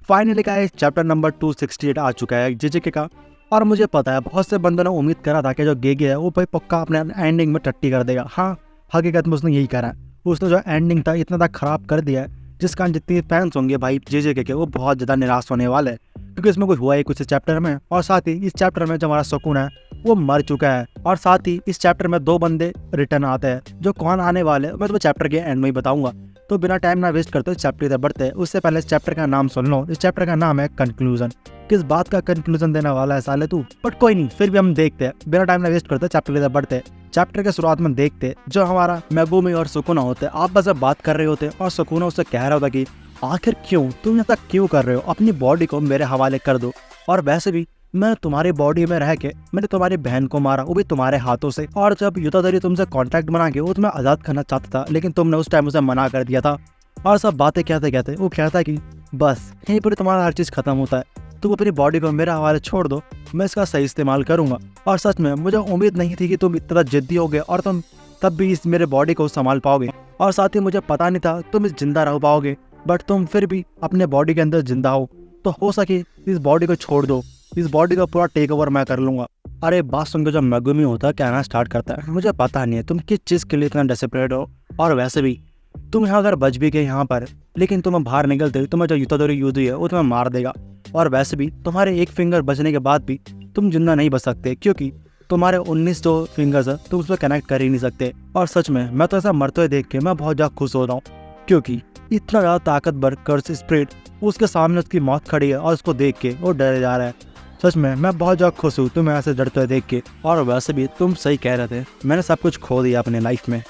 Finally guys chapter number 268 आ चुका है जेजेके का। और मुझे पता है बहुत से बंदों ने उम्मीद करा था कि जो गेगे है वो भाई पक्का अपने एंडिंग में टट्टी कर देगा। हाँ, हकीकत में उसने यही करा है। उसने जो एंडिंग था इतना तक खराब कर दिया है जिस कारण जितनी फैंस होंगे भाई जेजेके के वो बहुत ज़्यादा निराश होने वाले हैं, क्योंकि इसमें कुछ हुआ ही कुछ इस चैप्टर में। और साथ ही इस चैप्टर में जो हमारा सुकून है वो मर चुका है। और साथ ही इस चैप्टर में 2 बंदे रिटर्न आते हैं, जो कौन आने वाले मैं तो चैप्टर के एंड में ही बताऊंगा। तो बिना टाइम ना वेस्ट करते इस चैप्टर की बढ़ते हैं। उससे पहले इस चैप्टर का नाम सुन लो। इस चैप्टर का नाम है कंक्लूजन। किस बात का कंक्लूजन देने वाला है साले तू, बट कोई नहीं, फिर भी हम देखते हैं। बिना टाइम ना वेस्ट करते चैप्टर की तरफ बढ़ते हैं। चैप्टर के शुरुआत में देखते जो हमारा मेगुमी और सुकुना होते आपस में बात कर रहे होते और सुकुना उससे कह रहा होता कि आखिर क्यों तुम ऐसा क्यों कर रहे हो, अपनी बॉडी को मेरे हवाले कर दो। और वैसे भी मैं तुम्हारी बॉडी में रह के मैंने तुम्हारी बहन को मारा, वो भी तुम्हारे हाथों से। और जब युताधरी तुमसे कॉन्ट्रैक्ट बना के वो तुम्हें आजाद करना चाहता था, लेकिन तुमने उस टाइम उसे मना कर दिया था। और सब बातें कहते कहते वो कहता है कि बस यहीं पर तुम्हारा हर चीज़ खत्म होता है, तुम अपनी बॉडी को मेरे हवाले छोड़ दो, मैं इसका सही इस्तेमाल करूंगा। और सच में मुझे उम्मीद नहीं थी कि तुम इतना जिद्दी होगे और तुम तब भी इस मेरे बॉडी को संभाल पाओगे। और साथ ही मुझे पता नहीं था तुम इस जिंदा रह पाओगे, बट तुम फिर भी अपने बॉडी के अंदर जिंदा हो सके इस बॉडी को छोड़ दो, इस बॉडी का पूरा टेक ओवर मैं कर लूंगा। अरे बात सुनकर जब मेगुमी होता है कहना स्टार्ट करता है, मुझे पता नहीं है तुम किस चीज़ के लिए इतना डेस्परेट हो, और वैसे भी तुम यहाँ अगर बच भी गए यहाँ पर, लेकिन तुम बाहर निकलते तुम्हें जो युताधरी यूजी है वो तुम्हें मार देगा। और वैसे भी तुम्हारे एक फिंगर बचने के बाद भी तुम जिंदा नहीं बच सकते, क्योंकि तुम्हारे 19 जो फिंगर्स है तुम उस पर कनेक्ट कर ही नहीं सकते। और सच में मैं तो ऐसा मरते हुए देख के मैं बहुत ज़्यादा खुश हो रहा हूँ, क्योंकि इतना ज़्यादा ताकतवर कर्स स्प्रिट उसके सामने उसकी मौत खड़ी है और उसको देख के वो डरे जा रहा है। सच में मैं बहुत ज़्यादा खुश हूँ तुम्हें ऐसे डरते हुए देख के। और वैसे भी तुम सही कह रहे थे, मैंने सब कुछ खो दिया अपने लाइफ में,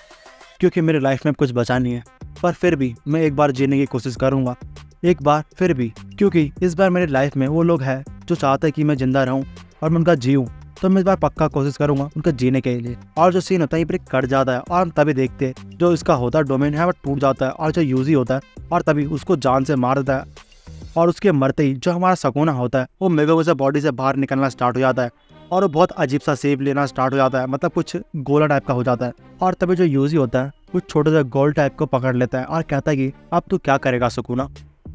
क्योंकि मेरी लाइफ में कुछ बचा नहीं है। पर फिर भी मैं एक बार जीने की कोशिश करूँगा, एक बार फिर भी, क्योंकि इस बार मेरी लाइफ में वो लोग हैं जो चाहते हैं कि मैं जिंदा रहूँ और मैं उनका जीऊँ। तो मैं इस बार पक्का कोशिश करूंगा उनका जीने के लिए। और जो सीन होता है ये पर कट जाता है और हम तभी देखते हैं जो इसका होता है डोमेन है वो टूट जाता है, और जो यूजी होता है और तभी उसको जान से मार देता है। और उसके मरते ही जो हमारा सुकुना होता है वो मेगुमी से बॉडी से बाहर निकलना स्टार्ट हो जाता है, और वो बहुत अजीब सा शेप लेना स्टार्ट हो जाता है, मतलब कुछ गोला टाइप का हो जाता है। और तभी जो यूजी होता है वो छोटे से गोल टाइप को पकड़ लेता है और कहता है कि अब तू क्या करेगा सुकुना,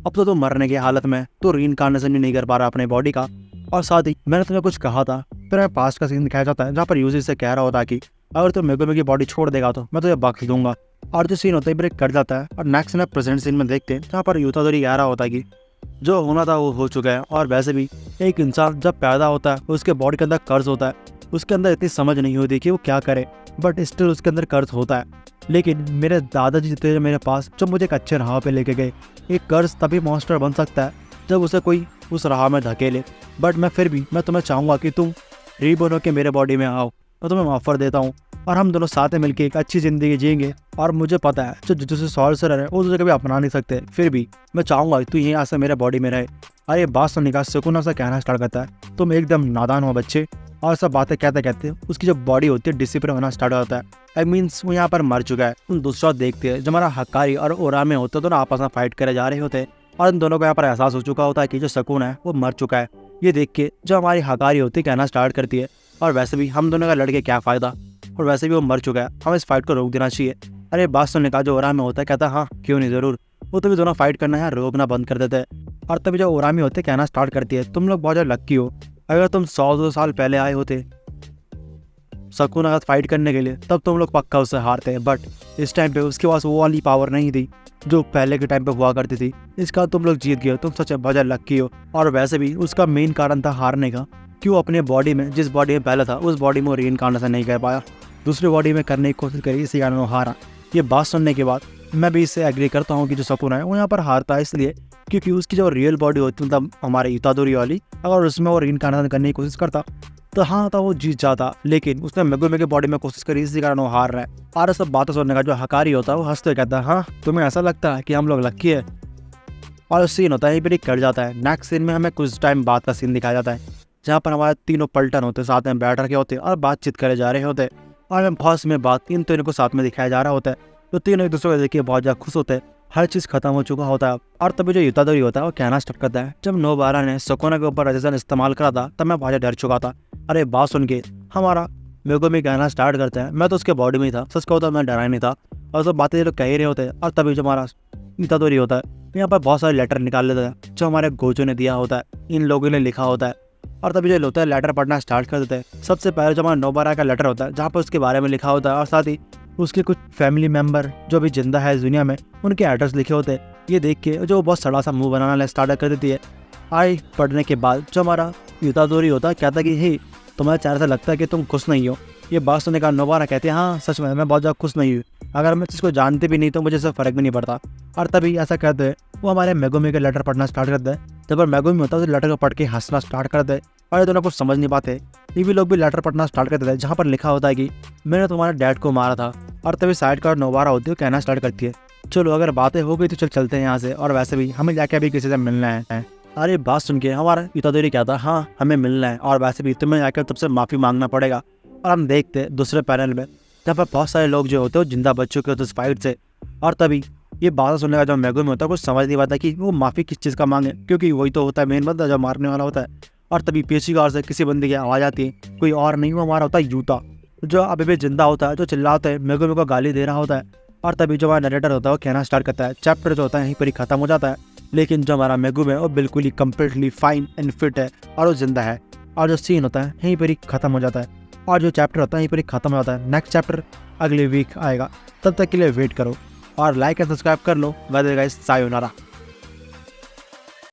अब तो तू मरने की हालत में, तो रीइंकार्नेशन नहीं कर पा रहा अपने बॉडी का। और साथ ही मैंने तुम्हें कुछ कहा था। फिर मैं पास्ट का सीन दिखाया जाता है जहाँ पर यूजी से कह रहा होता है कि अगर तुम मेगुमी की बॉडी छोड़ देगा तो मैं तुझे बख्श दूंगा। और जो सीन होता है ब्रेक कर जाता है और नेक्स्ट सीन प्रेजेंट सीन में देखते हैं जहाँ पर युताधरी कह रहा होता है कि जो होना था वो हो चुका है। और वैसे भी एक इंसान जब पैदा होता है उसके बॉडी के अंदर कर्ज होता है, उसके अंदर इतनी समझ नहीं होती कि वो क्या करे, बट स्टिल उसके अंदर कर्ज होता है। लेकिन मेरे दादाजी थे मेरे पास जो मुझे एक अच्छे राह पे लेके गए। एक कर्ज तभी मॉन्स्टर बन सकता है जब उसे कोई उस राह में धकेले। बट मैं फिर भी मैं तुम्हें चाहूँगा कि तुम रीबोर्न होकर मेरे बॉडी में आओ, मैं तुम्हें ऑफर देता हूँ और हम दोनों साथ में मिलकर एक अच्छी ज़िंदगी जिएंगे। और मुझे पता है जो जुजुत्सु सॉर्सरर है वो तुझे कभी अपना नहीं सकते, फिर भी मैं चाहूँगा तू यहीं आसे मेरे बॉडी में रहे। और ये बात सुनने का सुकुना सा कहना स्टार्ट करता है, तुम एकदम नादान हो बच्चे। और सब बातें कहते कहते उसकी जो बॉडी होती है डिसिपरेट होना स्टार्ट होता है। आई मीन्स वो यहाँ पर मर चुका है। उन दूसरा देखते हैं जो हमारा हकारी और ओरामे होते हैं दोनों आपस में फाइट करे जा रहे होते हैं, और इन दोनों को यहाँ पर एहसास हो चुका होता है कि जो सुकुना है वो मर चुका है। ये देख के जो हमारी हकारी होती है कहना स्टार्ट करती है, और वैसे भी हम दोनों का लड़के क्या फ़ायदा, और वैसे भी वो मर चुका है, हम इस फाइट को रोक देना चाहिए। अरे बात सुनने का जो ओरामी होता है कहता है हाँ क्यों नहीं, ज़रूर। वो तभी दोनों फाइट करना है रोकना बंद कर देते हैं। और तभी जो ओरामी होते कहना स्टार्ट करती है, तुम लोग बहुत ज़्यादा लक्की हो, अगर तुम 100-200 साल पहले आए होते सुकुना का फाइट करने के लिए तब तुम लोग पक्का उससे हारते हैं। बट इस टाइम पे उसके पास वो वाली पावर नहीं थी जो पहले के टाइम पे हुआ करती थी, इसका तुम लोग जीत गए, तुम सच बहुत ज़्यादा लक्की हो। और वैसे भी उसका मेन कारण था हारने का कि वो अपने बॉडी में जिस बॉडी में पहले था उस बॉडी में वो रीइंकार्नेशन नहीं कर पाया, दूसरी बॉडी में करने की कोशिश करी, इसी कारण वो हारा। ये बात सुनने के बाद मैं भी इससे एग्री करता हूँ कि जो सुकुना है वो यहाँ पर हारता है इसलिए क्योंकि उसकी जो रियल बॉडी होती मतलब हमारे युताधरी वाली, अगर उसमें वो रीइंकार्नेशन करने की कोशिश करता तो हाँ था वो जीत जाता, लेकिन उसने मेगुमी की बॉडी में कोशिश करी, इसी कारण वो हार रहा है। और सब बातें सुनने का जो हकारी होता है वो हंसते कहता है हाँ तुम्हें ऐसा लगता है कि हम लोग लक्की है। और सीन होता है ये भी कट जाता है। नेक्स्ट सीन में हमें कुछ टाइम बाद का सीन दिखाया जाता है जहाँ पर हमारे तीनों पलटन होते साथ में बैठ रखे होते और बातचीत करे जा रहे होते, और हमें बहुत समय बाद इन तीनों को साथ में दिखाया जा रहा होता है। तो तीनों एक दूसरे को देखिए बहुत ज़्यादा खुश होते हैं, हर चीज़ खत्म हो चुका होता है। और तभी जो युताधरी होता है वो कहना स्टार्ट करता है, जब नोबारा ने सुकुना के ऊपर रजिस्ट्रेशन इस्तेमाल करा था तब मैं बहुत डर चुका था। अरे बात सुन के हमारा मेगुमी कहना स्टार्ट करता है, मैं तो उसके बॉडी में ही था, सच कहूँ तो मैं डरा नहीं था। और सब बातें लोग कह ही रहे होते हैं। और तभी जो हमारा इतादोरी होता है। तो यहाँ पर बहुत सारे लेटर निकाल लेता है जो हमारे गोजो ने दिया होता है, इन लोगों ने लिखा होता है। और तभी जो होता है लेटर पढ़ना स्टार्ट कर देते हैं। सबसे पहले जो हमारा नोबारा का लेटर होता है जहाँ पर उसके बारे में लिखा होता है और साथ ही उसके कुछ फैमिली मेम्बर जो भी जिंदा है इस दुनिया में उनके एड्रेस लिखे होते हैं। ये देख के जो बहुत सड़ा सा मुंह बनाना स्टार्ट कर देती है। आई पढ़ने के बाद जो हमारा इतादोरी होता है कहता कि हे तुम्हारे चेहरे से लगता है कि तुम खुश नहीं हो। ये बात सुनने का नोबारा कहते हैं हाँ सच में मैं बहुत ज़्यादा खुश नहीं हूँ, अगर मैं इसको जानते भी नहीं तो मुझे इससे फ़र्क भी नहीं पड़ता। और तभी ऐसा कहते हैं वो हमारे मेगुमी के लेटर पढ़ना स्टार्ट करते हैं। जब मेगुमी होता है तो लेटर को पढ़ के हंसना स्टार्ट करते हैं और ये दोनों कुछ समझ नहीं पाते। ये भी लोग भी लेटर पढ़ना स्टार्ट कर देते हैं जहाँ पर लिखा होता है कि मैंने तुम्हारे डैड को मारा था। और तभी साइड का नोबारा होती है कहना स्टार्ट करती है चलो अगर बातें हो गई तो चलते हैं यहाँ से, और वैसे भी हमें जाके अभी किसी से मिलना है। अरे बात सुन के हमारा इतादोरी कहता है हाँ हमें मिलना है और वैसे भी तुम्हें जाकर तुमसे माफ़ी मांगना पड़ेगा। और हम देखते हैं दूसरे पैनल में जहाँ पर बहुत सारे लोग जो होते हैं जिंदा बच चुके होते उस फाइट से। और तभी ये बात सुनने का जो मेगुमी होता है कुछ समझ नहीं पाता कि वो माफ़ी किस चीज़ का मांगे, क्योंकि वही तो होता है मेन बंदा जो मारने वाला होता है। और तभी पीछे की ओर से किसी बंदे की आवाज़ आती है, कोई और नहीं वो हमारा होता है यूता जो अभी भी जिंदा होता है, जो चिल्लाता है मेगुमी को गाली दे रहा होता है। और तभी जो हमारा नरेटर होता है वो कहना स्टार्ट करता है चैप्टर जो होता है यहीं पर ही खत्म हो जाता है। लेकिन जो हमारा मेगुमी है वो बिल्कुल ही कम्प्लीटली फाइन एंड फिट है और वो जिंदा है। और जो सीन होता है यहीं पर ही खत्म हो जाता है और जो चैप्टर होता है यहीं पर ही खत्म हो जाता है। नेक्स्ट चैप्टर अगले वीक आएगा, तब तक के लिए वेट करो और लाइक एंड सब्सक्राइब कर लो। By the way guys, sayonara.